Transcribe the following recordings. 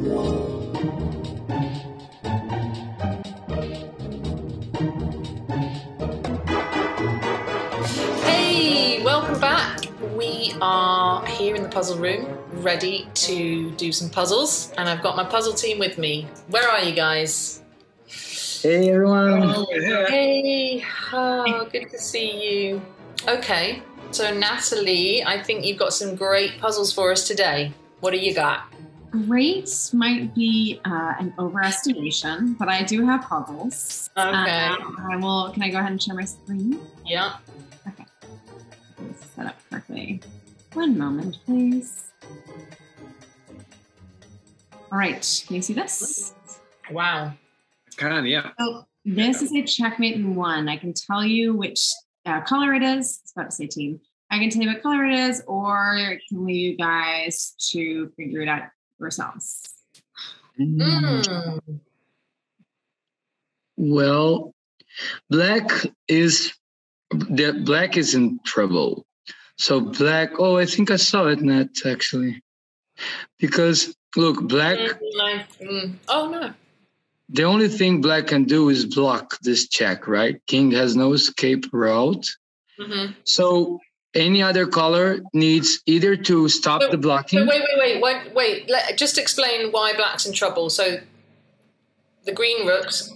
Hey, welcome back. We are here in the puzzle room, ready to do some puzzles, and I've got my puzzle team with me. Where are you guys? Hey everyone! Hey, oh, good to see you. Okay, so Natalie, I think you've got some great puzzles for us today. What do you got? Great might be an overestimation, but I do have puzzles. Okay. Can I go ahead and share my screen? Yeah. Okay. It's set up correctly. One moment, please. All right. Can you see this? Wow. Can, yeah. So this is a checkmate in one. I can tell you which color it is. It's about to say team. I can tell you what color it is, or I can leave you guys to figure it out yourselves. Well, black is in trouble. So black. Oh, I think I saw it, Nat, actually. Because look, black. Oh no. The only thing black can do is block this check, right? King has no escape route. Mm-hmm. So any other color needs either to stop the blocking. Wait. Just explain why black's in trouble. So the green rooks.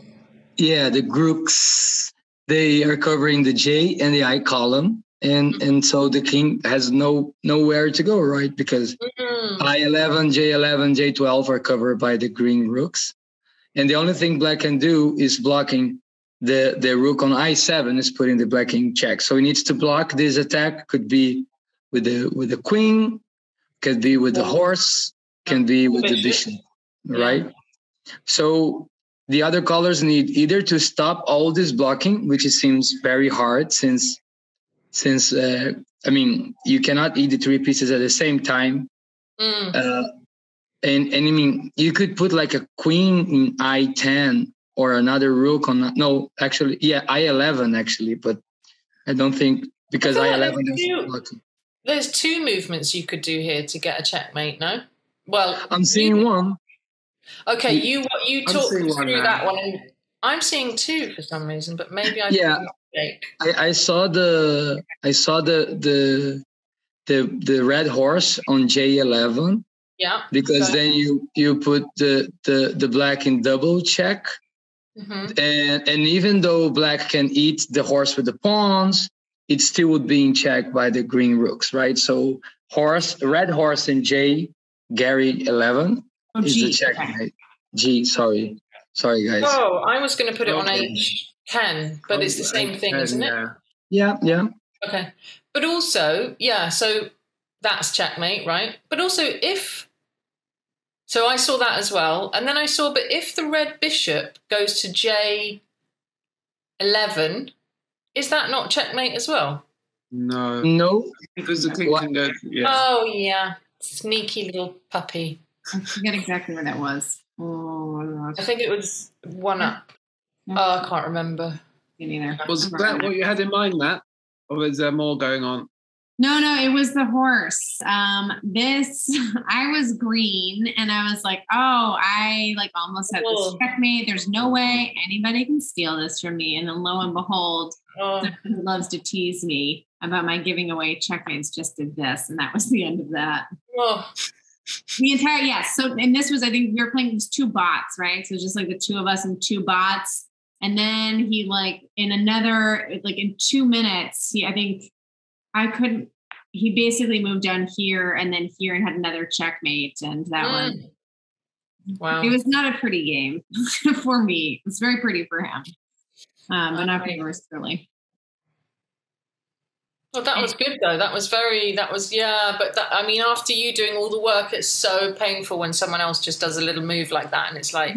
Yeah, the rooks, they are covering the J and the I column. And so the king has nowhere to go, right? Because I11, J11, J12 are covered by the green rooks. And the only thing black can do is blocking the rook on I7 is putting the black king check. So he needs to block this attack. Could be with the queen, could be with the horse, can be with the bishop, right? So the other colors need either to stop all this blocking, which it seems very hard since I mean, you cannot eat the three pieces at the same time. And I mean, you could put like a queen in I10 or another rook on, no, actually, yeah, I11 actually, but I don't think, because I11 is blocking. There's two movements you could do here to get a checkmate, no? Well, I'm seeing one. Okay, you talk through that one. And I'm seeing two for some reason, but maybe I made a mistake. I saw the red horse on J11. Yeah. Because then you put the black in double check. Mm-hmm. And even though black can eat the horse with the pawns, it still would be in check by the green rooks, right? So red horse in J, Gary 11 is the checkmate. G, sorry guys. Oh, I was going to put it on H10, but it's the same thing, isn't it? Yeah. Okay. But also, so that's checkmate, right? But also so I saw that as well. And then I saw, but if the red bishop goes to J11, is that not checkmate as well? No. Because the king can go, Oh, yeah. Sneaky little puppy. I forget exactly where that was. Oh, I think it was one up. Oh, I can't remember. Me neither. Was that what you had in mind, Matt? Or is there more going on? No, it was the horse. I was green and I was like, I almost had this checkmate. There's no way anybody can steal this from me. And then lo and behold, someone who loves to tease me about my giving away checkmates just did this. And that was the end of that. Oh. The entire, yes. So, and this was, I think we were playing these two bots, right? So just like the two of us and two bots. And then he in 2 minutes, he basically moved down here and then here and had another checkmate. And that one, wow. It was not a pretty game for me. It was very pretty for him. But not for yours, really. Well, that was good though. But after you doing all the work, it's so painful when someone else just does a little move like that. And it's like,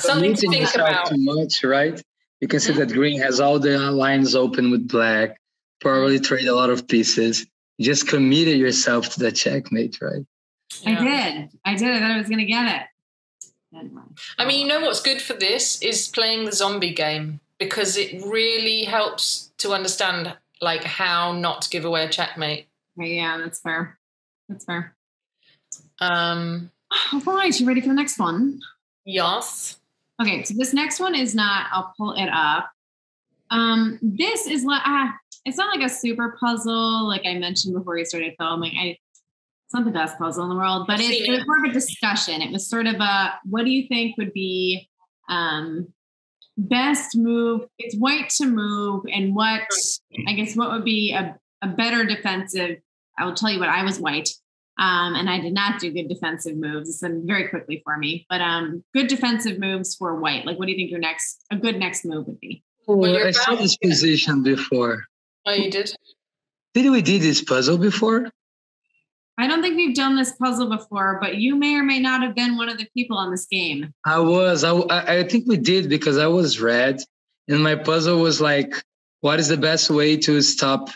something to think about. Too much, right? You can see that green has all the lines open with black, probably trade a lot of pieces. You just committed yourself to the checkmate, right? Yeah. I did. I thought I was going to get it. Anyway. I mean, you know what's good for this is playing the zombie game, because it really helps to understand how not to give away a checkmate. Yeah, that's fair. Um, All right, you ready for the next one? yes. Okay, so this next one is not, I'll pull it up. This is it's not like a super puzzle, like I mentioned before we started filming. It's not the best puzzle in the world, but it was more of a discussion. It was sort of what do you think would be best move? It's white to move, and what would be a better defensive? I will tell you what, I was white. And I did not do good defensive moves. It's been very quickly for me, but good defensive moves for white. Like, what do you think a good next move would be? Well, I saw this position before. Oh, you did? Did we do this puzzle before? I don't think we've done this puzzle before, but you may or may not have been one of the people on this game. I think we did, because I was red, and my puzzle was like, what is the best way to stop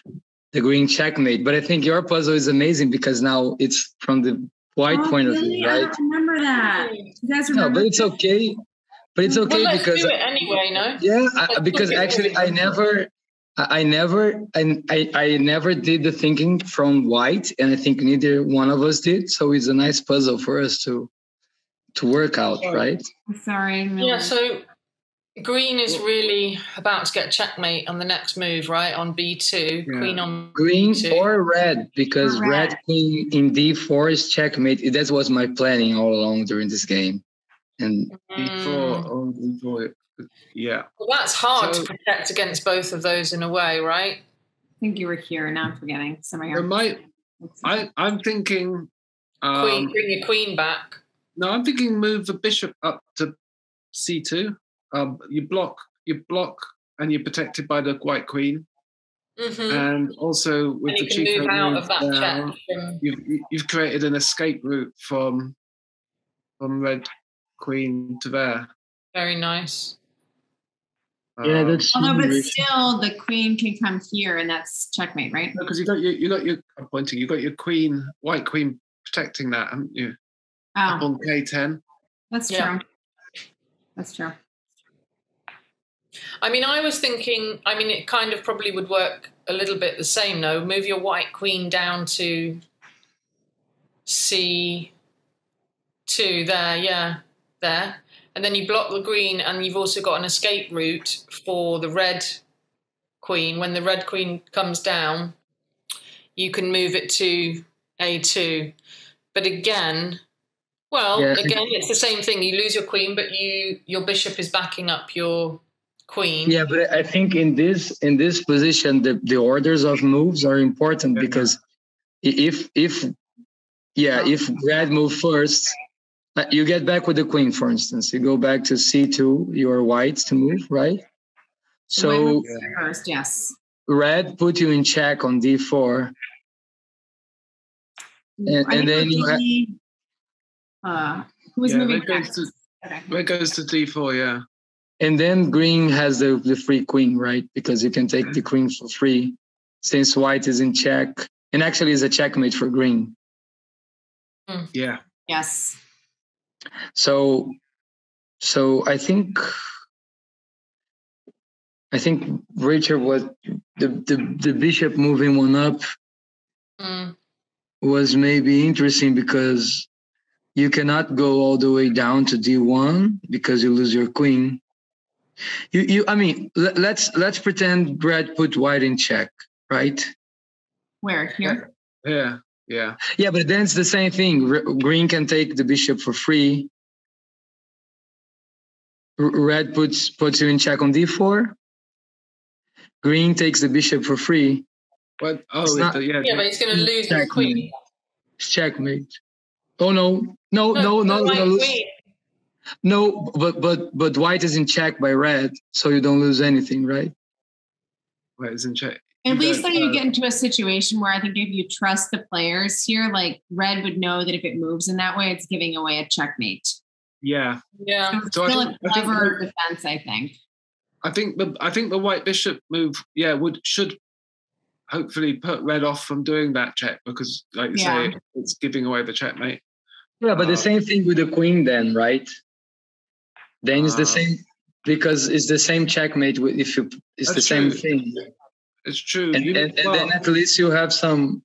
the green checkmate? But I think your puzzle is amazing because now it's from the white point of view, right? I don't remember that. You guys remember? No, but it's okay. But it's okay, let's because do it anyway, no? Yeah, because actually I never did the thinking from white, and I think neither one of us did. So it's a nice puzzle for us to work out, right? Sorry. Yeah. So green is really about to get checkmate on the next move, right? On B2, Yeah. queen on Green B2. or red, because red queen in D4 is checkmate. That was my planning all along during this game. And D4, yeah. Well, that's hard to protect against both of those in a way, right? I think you were here. Now I'm forgetting. Somewhere I'm thinking Bring your queen back. No, I'm thinking move the bishop up to C2. You block, and you're protected by the white queen. Mm-hmm. And also with and the you can move out move of that down, check. you've created an escape route from red queen to there. Very nice. Yeah, that's but still the queen can come here, and that's checkmate, right? Because you got your I'm pointing. You got your white queen protecting that, haven't you? Up on K10. That's true. That's true. I mean, I was thinking, it kind of probably would work a little bit the same, though. Move your white queen down to C2 there, there. And then you block the green, and you've also got an escape route for the red queen. When the red queen comes down, you can move it to A2. But again, it's the same thing. You lose your queen, but your bishop is backing up your queen. Yeah, but I think in this position, the orders of moves are important, because if red move first, you get back with the queen, for instance. You go back to C2, your white to move, right? So first, yes. Red put you in check on D4. And then you have... who's moving Red goes to D4, yeah. And then green has the free queen, right? Because you can take the queen for free, since white is in check. And actually is a checkmate for green. Yeah. Yes. So I think Richard was the bishop moving one up was maybe interesting, because you cannot go all the way down to D1 because you lose your queen. Let's pretend Red put white in check, right? Where? Here? Yeah. Yeah, but then it's the same thing. Green can take the bishop for free. Red puts you in check on D4. Green takes the bishop for free. But but he's going to lose the queen. It's checkmate. Oh no, lose. No, but white is in check by red, so you don't lose anything, right? White is in check. At least then you get into a situation where I think if you trust the players here, like red would know that if it moves in that way, it's giving away a checkmate. Yeah. So it's still a clever defense, I think. I think the white bishop move, should hopefully put red off from doing that check, because, like you say, it's giving away the checkmate. Yeah, but the same thing with the queen, then, right? Then it's the same, because it's the same checkmate. It's the same thing. It's true. And then at least you have some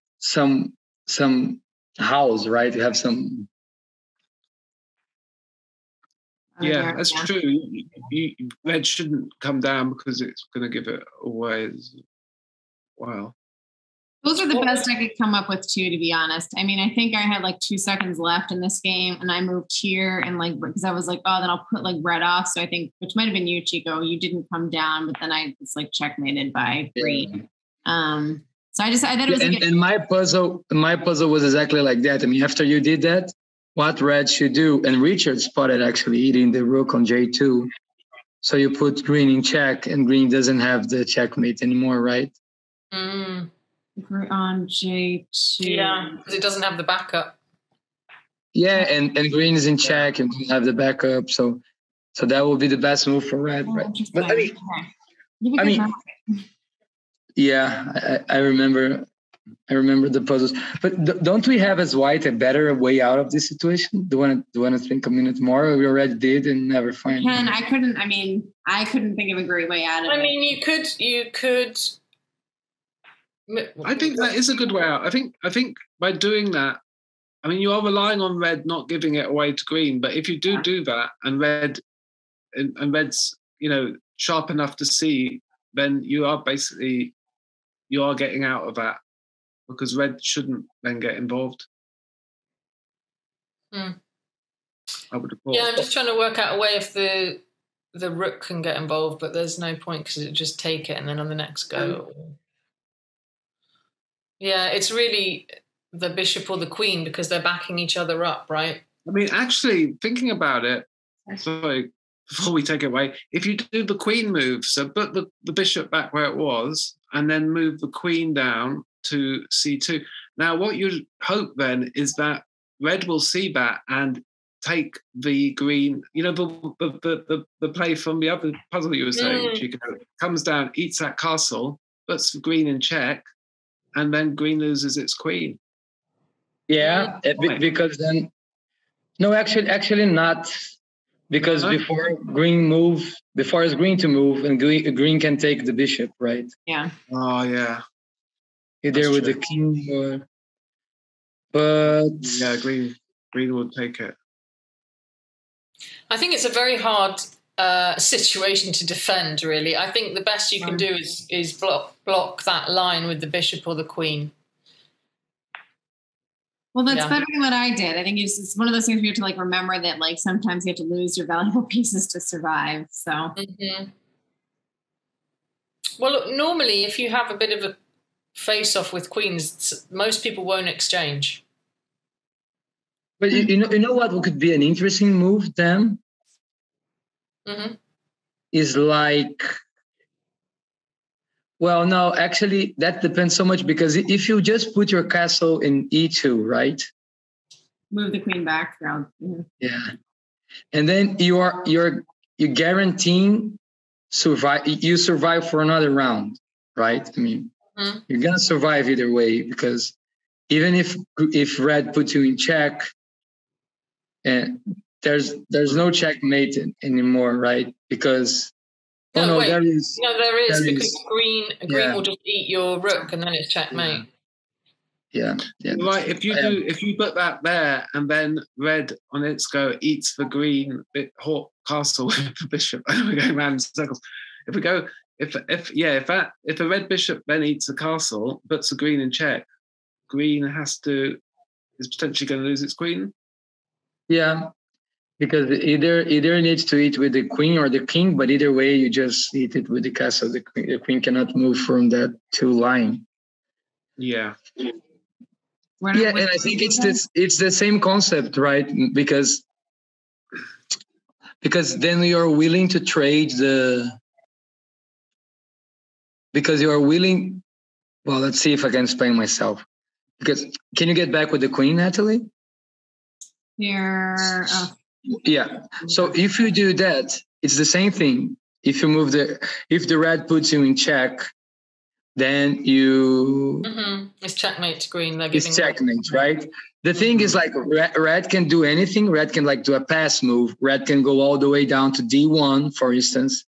house, right? You have some. Yeah, that's true. Red shouldn't come down because it's going to give it away as well. Those are the best I could come up with too, to be honest. I mean, I think I had like 2 seconds left in this game and I moved here and like, because I was like, oh, then I'll put like red off. So I think, which might've been you, Chico, you didn't come down, but then I was like checkmated by green. So I thought it was and my puzzle was exactly like that. I mean, after you did that, what red should do, and Richard spotted actually eating the rook on J2. So you put green in check and green doesn't have the checkmate anymore, right? On J2. Yeah, because it doesn't have the backup. Yeah, and green is in check and doesn't have the backup. So that will be the best move for red. Right? But I mean, yeah, I remember the puzzles. But don't we have as white a better way out of this situation? Do you want to think a minute more? We already did and never find. I couldn't think of a great way out of it. I mean, you could. I think that is a good way out. I think by doing that, I mean, you are relying on red not giving it away to green. But if you do that, and red's sharp enough to see, then you are getting out of that because red shouldn't then get involved. I would have thought. Yeah, I'm just trying to work out a way if the rook can get involved, but there's no point because it just take it and then on the next go. Yeah, it's really the bishop or the queen because they're backing each other up, right? I mean, actually, thinking about it, sorry, before we take it away, if you do the queen move, so put the bishop back where it was and then move the queen down to C2. Now, what you hope then is that red will see that and take the green, the play from the other puzzle you were saying, Chico, comes down, eats that castle, puts the green in check, and then green loses its queen. Yeah, because then... No, actually not. Because before it's green to move, and green can take the bishop, right? Yeah. Oh, yeah. Either with the king or... But... Yeah, green would take it. I think it's a very hard situation to defend, really. I think the best you can do is block that line with the bishop or the queen. Well, that's better than what I did. I think it's one of those things where you have to like remember that like sometimes you have to lose your valuable pieces to survive. So. Mm-hmm. Well, look, normally if you have a bit of a face-off with queens, most people won't exchange. But you know what could be an interesting move then? Mm-hmm. Is like, well, no, actually that depends so much because if you just put your castle in E2, right? Move the queen back down. Mm-hmm. Yeah, and then you're guaranteeing survive. You survive for another round, right? I mean, you're gonna survive either way because even if red puts you in check, and there's no checkmate anymore, right? Because there is because green will just eat your rook and then it's checkmate. Yeah. Right. If you put that there and then red on its go eats the green castle with the bishop, I know we're going around in circles. If the red bishop then eats the castle, puts the green in check, green is potentially going to lose its queen. Yeah, because either needs to eat with the queen or the king, but either way, you just eat it with the castle. The queen cannot move from that 2 line. Yeah. Yeah, and I think it's the same concept, right? Because then you're willing to trade because you are willing. Well, let's see if I can explain myself. Because can you get back with the queen, Natalie? Here. Yeah. So if you do that, it's the same thing. If you if the red puts you in check, then you... It's checkmate to green. It's checkmate, right? The thing is like red can do anything. Red can like do a pass move. Red can go all the way down to D1, for instance.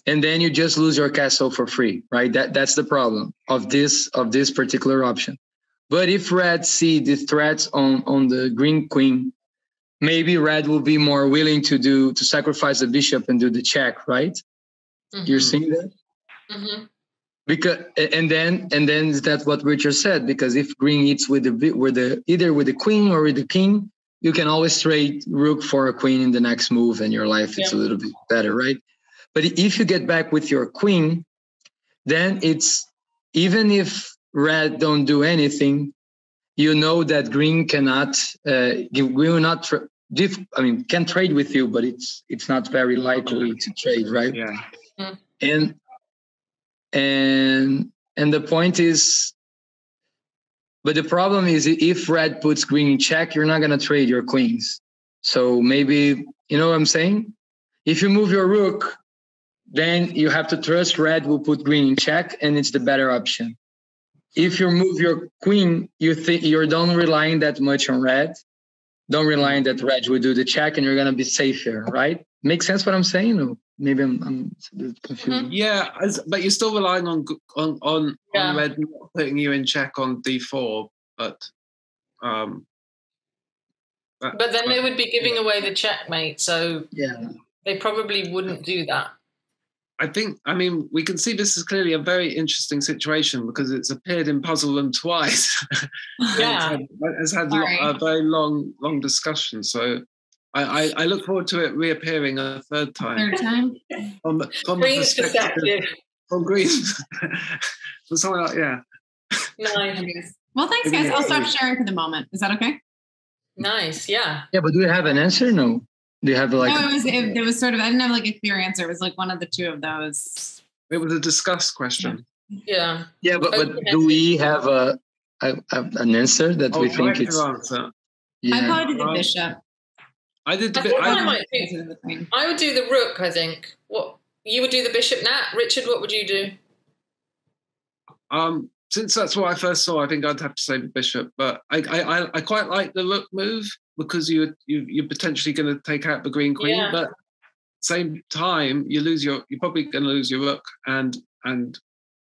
And then you just lose your castle for free, right? That's the problem of this particular option. But if red see the threats on the green queen, maybe red will be more willing to sacrifice the bishop and do the check, right? Mm-hmm. You're seeing that? Mm-hmm. Because and then that's what Richard said. Because if green eats either with the queen or with the king, you can always trade rook for a queen in the next move, and your life is a little bit better, right? But if you get back with your queen, then it's even if red don't do anything, you know that green cannot can trade with you, but it's not very likely to trade, right? Yeah. And the point is, but the problem is if red puts green in check, you're not going to trade your queens. So maybe, you know what I'm saying? If you move your rook, then you have to trust red will put green in check, and it's the better option. If you move your queen, you think you're don't relying that much on red. Don't rely on that red will do the check, and you're going to be safer, right? Make sense what I'm saying? Or maybe I'm confused. Yeah, but you're still relying on red not putting you in check on d4, but then they would be giving away the checkmate, so they probably wouldn't do that. I mean, we can see this is clearly a very interesting situation because it's appeared in Puzzle twice. Yeah. It's had a very long discussion. So I look forward to it reappearing a third time. Third time? From Green's perspective. From Green's. From someone else, yeah. Nice. Well, thanks, guys. I'll stop sharing for the moment. Is that okay? Nice, yeah. Yeah, but do you have an answer? No. Do you have like? No, it was sort of. I didn't have like a clear answer. It was like one of the two of those. It was a discussed question. Yeah. Yeah, but do we have an answer that we think it's? Answer. Yeah. I probably did the bishop. I did the I would do the rook. I think. What you would do the bishop, Nat? Richard, what would you do? Since that's what I first saw, I think I'd have to say the bishop. But I quite like the rook move because you're potentially going to take out the green queen. Yeah. But at the same time, you're probably going to lose your rook, and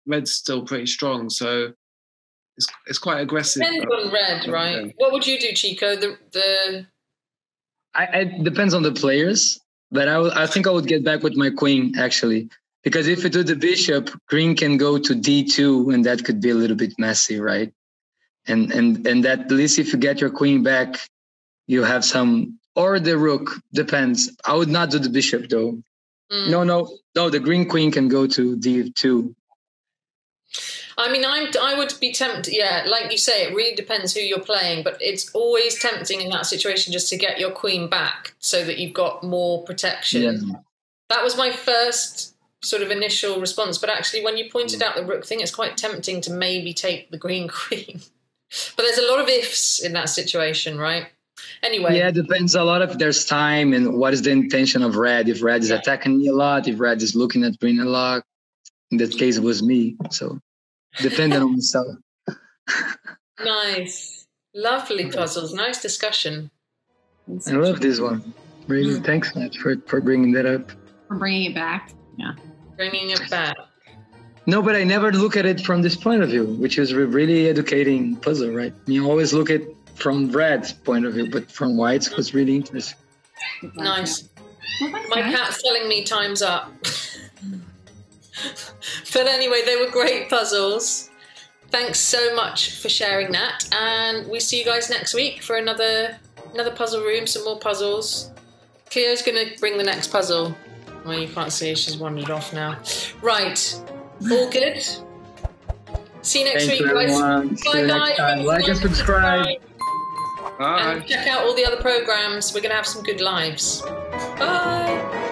red's still pretty strong. So it's quite aggressive. Depends on red, right? Yeah. What would you do, Chico? It depends on the players, but I think I would get back with my queen actually. Because if you do the bishop, green can go to d2, and that could be a little bit messy, right? And that at least if you get your queen back, you have some, or the rook, depends. I would not do the bishop though. No, the green queen can go to d2. I mean, I would be tempted, yeah, like you say, it really depends who you're playing, but it's always tempting in that situation just to get your queen back so that you've got more protection. Yeah. That was my first sort of initial response, but actually when you pointed out the rook thing, it's quite tempting to maybe take the green queen. But there's a lot of ifs in that situation, right? Anyway. Yeah, it depends a lot if there's time and what is the intention of red. If red is attacking me a lot, if red is looking at green a lot. In that case, it was me. So depending on myself. Nice. Lovely puzzles. Nice discussion. I love this one. Really, thanks, Matt, for bringing that up. For bringing it back. Yeah. Bringing it back. No, but I never look at it from this point of view, which is really educating puzzle, right? You always look at from red's point of view, but from white's was really interesting. Nice. Well, my cat's telling me time's up. But anyway, they were great puzzles. Thanks so much for sharing that, and we see you guys next week for another puzzle room, some more puzzles. Cleo's going to bring the next puzzle. Well, you can't see her, she's wandered off now. Right, all good? See you next week, guys. Bye, guys. Like and subscribe. Bye. And check out all the other programs. We're going to have some good lives. Bye.